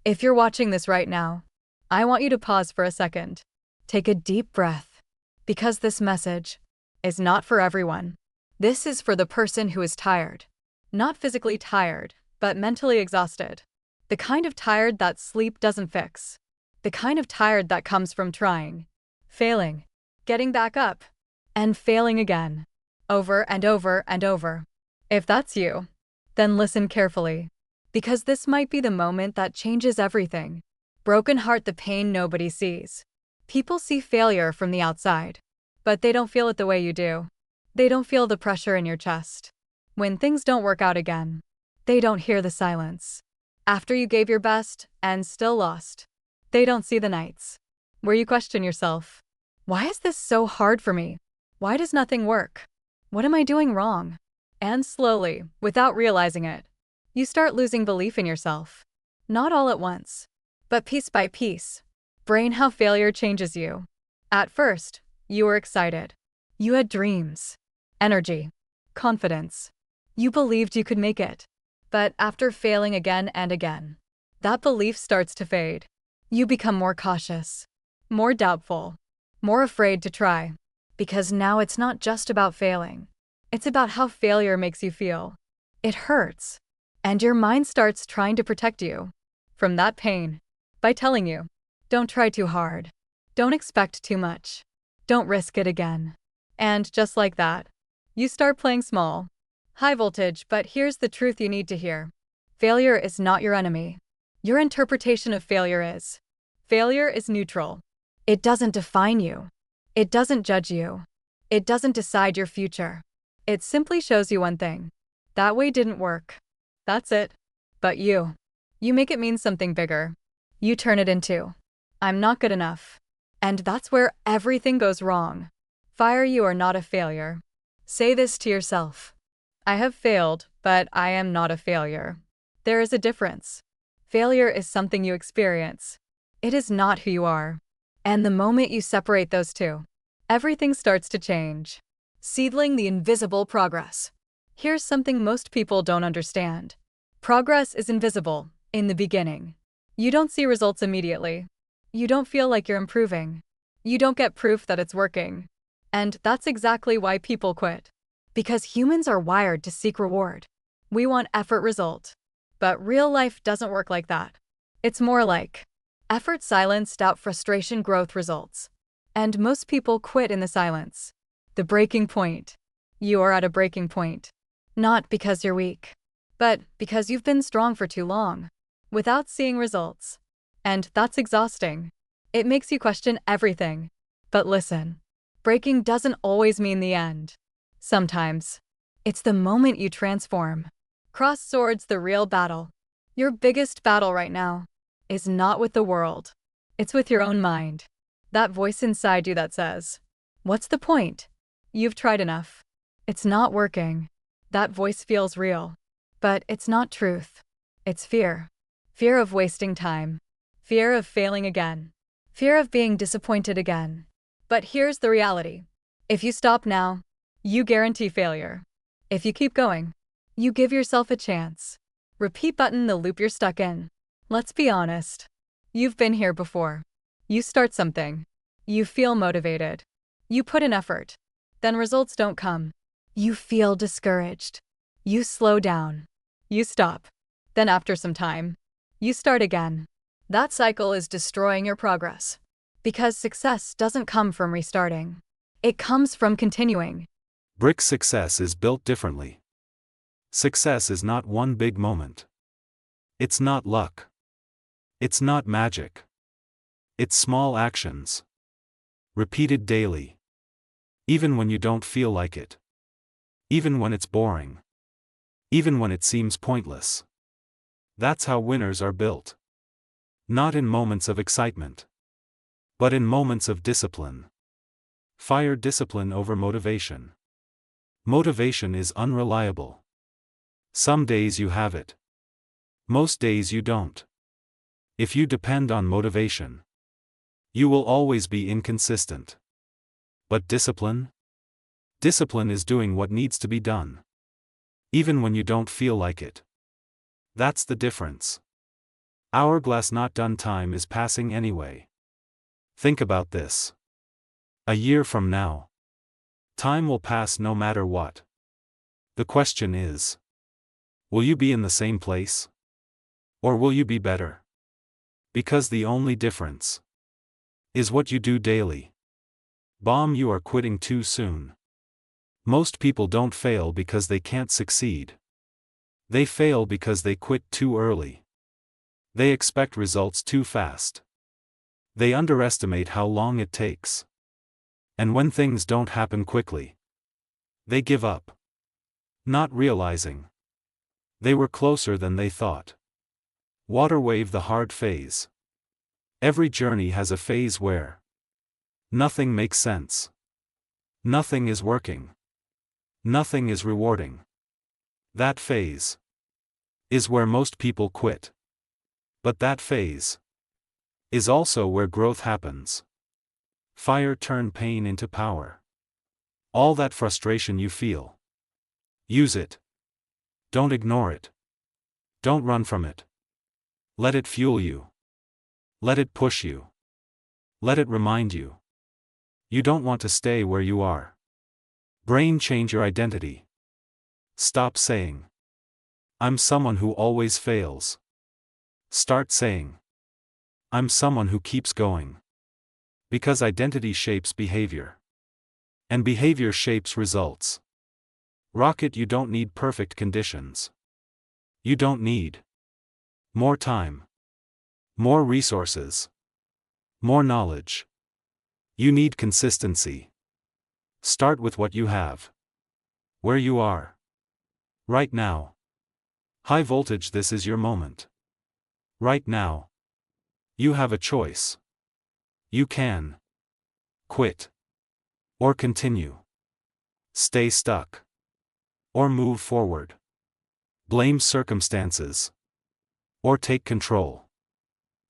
If you're watching this right now, I want you to pause for a second. Take a deep breath. Because this message is not for everyone. This is for the person who is tired. Not physically tired, but mentally exhausted. The kind of tired that sleep doesn't fix. The kind of tired that comes from trying, failing, getting back up, and failing again. Over and over and over. If that's you, then listen carefully. Because this might be the moment that changes everything. Broken heart, the pain nobody sees. People see failure from the outside, but they don't feel it the way you do. They don't feel the pressure in your chest. When things don't work out again, they don't hear the silence. After you gave your best and still lost, they don't see the nights where you question yourself. Why is this so hard for me? Why does nothing work? What am I doing wrong? And slowly, without realizing it, you start losing belief in yourself. Not all at once, but piece by piece. Brain, how failure changes you. At first, you were excited. You had dreams, energy, confidence. You believed you could make it. But after failing again and again, that belief starts to fade. You become more cautious, more doubtful, more afraid to try. Because now it's not just about failing. It's about how failure makes you feel. It hurts. And your mind starts trying to protect you from that pain by telling you, don't try too hard. Don't expect too much. Don't risk it again. And just like that, you start playing small, high voltage. But here's the truth you need to hear. Failure is not your enemy. Your interpretation of failure is. Failure is neutral. It doesn't define you. It doesn't judge you. It doesn't decide your future. It simply shows you one thing. That way didn't work. That's it. But you make it mean something bigger. You turn it into, I'm not good enough. And that's where everything goes wrong. Fire, you are not a failure. Say this to yourself. I have failed, but I am not a failure. There is a difference. Failure is something you experience. It is not who you are. And the moment you separate those two, everything starts to change. Seedling, the invisible progress. Here's something most people don't understand. Progress is invisible in the beginning. You don't see results immediately. You don't feel like you're improving. You don't get proof that it's working. And that's exactly why people quit. Because humans are wired to seek reward. We want effort, result. But real life doesn't work like that. It's more like effort, silence, doubt, frustration, growth, results. And most people quit in the silence. The breaking point. You are at a breaking point. Not because you're weak, but because you've been strong for too long, without seeing results. And that's exhausting. It makes you question everything. But listen, breaking doesn't always mean the end. Sometimes, it's the moment you transform. Cross swords, the real battle. Your biggest battle right now is not with the world. It's with your own mind. That voice inside you that says, what's the point? You've tried enough. It's not working. That voice feels real. But it's not truth. It's fear. Fear of wasting time. Fear of failing again. Fear of being disappointed again. But here's the reality. If you stop now, you guarantee failure. If you keep going, you give yourself a chance. Repeat button, the loop you're stuck in. Let's be honest. You've been here before. You start something. You feel motivated. You put in effort. Then results don't come. You feel discouraged. You slow down. You stop. Then after some time, you start again. That cycle is destroying your progress. Because success doesn't come from restarting. It comes from continuing. Brick success is built differently. Success is not one big moment. It's not luck. It's not magic. It's small actions. Repeated daily. Even when you don't feel like it. Even when it's boring. Even when it seems pointless. That's how winners are built. Not in moments of excitement, but in moments of discipline. Fire, discipline over motivation. Motivation is unreliable. Some days you have it. Most days you don't. If you depend on motivation, you will always be inconsistent. But discipline? Discipline is doing what needs to be done. Even when you don't feel like it. That's the difference. Hourglass not done, time is passing anyway. Think about this. A year from now, time will pass no matter what. The question is, will you be in the same place? Or will you be better? Because the only difference is what you do daily. Bomb, you are quitting too soon. Most people don't fail because they can't succeed. They fail because they quit too early. They expect results too fast. They underestimate how long it takes. And when things don't happen quickly, they give up, not realizing they were closer than they thought. Water wave, the hard phase. Every journey has a phase where nothing makes sense. Nothing is working. Nothing is rewarding. That phase is where most people quit. But that phase is also where growth happens. Fire, turn pain into power. All that frustration you feel, use it. Don't ignore it. Don't run from it. Let it fuel you. Let it push you. Let it remind you. You don't want to stay where you are. Brain, change your identity. Stop saying, I'm someone who always fails. Start saying, I'm someone who keeps going. Because identity shapes behavior. And behavior shapes results. Rocket, you don't need perfect conditions. You don't need more time, more resources, more knowledge. You need consistency. Start with what you have. Where you are. Right now. High voltage, this is your moment. Right now. You have a choice. You can quit or continue. Stay stuck or move forward. Blame circumstances or take control.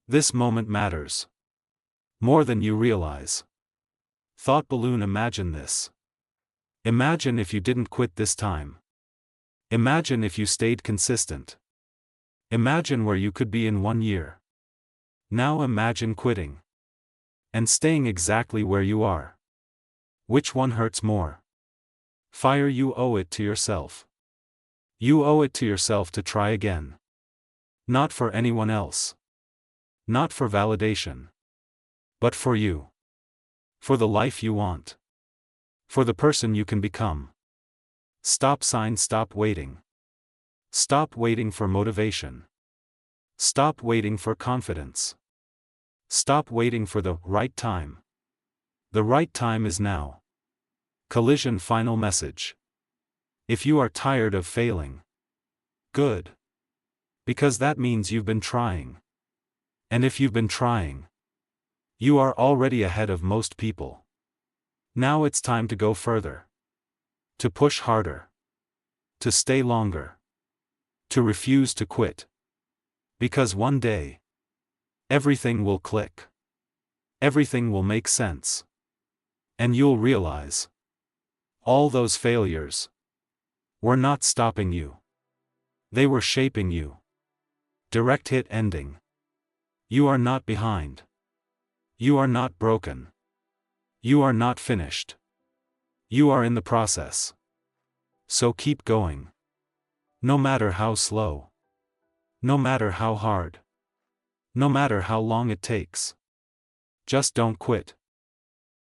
This moment matters more than you realize. Thought balloon, imagine this. Imagine if you didn't quit this time. Imagine if you stayed consistent. Imagine where you could be in 1 year. Now imagine quitting and staying exactly where you are. Which one hurts more? Fire, you owe it to yourself. You owe it to yourself to try again. Not for anyone else. Not for validation. But for you. For the life you want. For the person you can become. Stop waiting. Stop waiting for motivation. Stop waiting for confidence. Stop waiting for the right time. The right time is now. Collision, final message. If you are tired of failing, good. Because that means you've been trying. And if you've been trying, you are already ahead of most people. Now it's time to go further. To push harder. To stay longer. To refuse to quit. Because one day, everything will click. Everything will make sense. And you'll realize, all those failures were not stopping you. They were shaping you. Direct hit ending. You are not behind. You are not broken. You are not finished. You are in the process. So keep going. No matter how slow. No matter how hard. No matter how long it takes. Just don't quit.